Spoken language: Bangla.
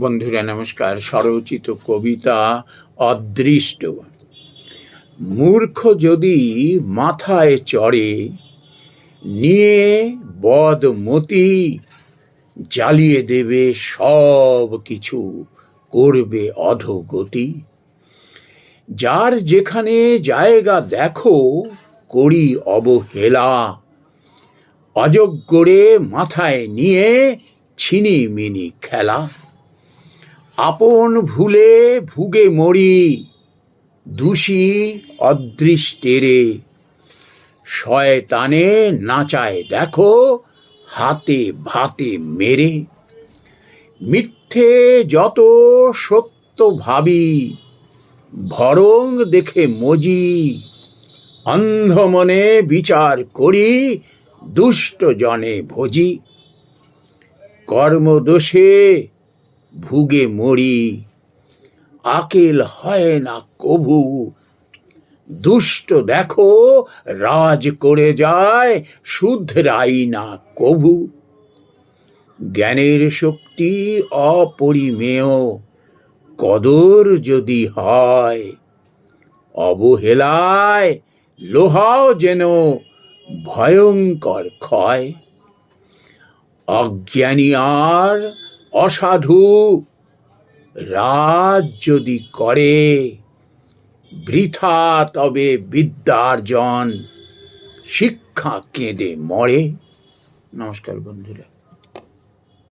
বন্ধুরা নমস্কার। স্বরচিত কবিতা অদৃষ্ট। মূর্খ যদি মাথায় চড়ে, নিয়ে বদমতি জ্বালিয়ে দেবে সব কিছু, করবে অধোগতি। যার যেখানে জায়গা দেখো করি অবহেলা, অযোগ্যরে মাথায় নিয়ে ছিনিমিনি খেলা। আপন ভুলে ভুগে মরি, দোষী অদৃষ্টেরে, শয়তানে নাচায় দেখো হাতে ভাতে মেরে। মিথ্যে যত সত্য ভাবি, ভরং দেখে মজি, অন্ধ মনে বিচার করি, দুষ্ট জনে ভজি। কর্মদোষে ভুগে মরি, আকেল হয় না কভু, দুষ্ট দেখো রাজ করে যায়, শুধরাই না কভু। জ্ঞানের শক্তি অপরিমেয়, কদর যদি হয়, অবহেলায় লোহাও যেন ভয়ঙ্কর ক্ষয়। অজ্ঞানী আর অসাধু রাজ যদি করে, বৃথা তবে বিদ্যার্জন, শিক্ষা কেঁদে মরে। নমস্কার বন্ধুরা।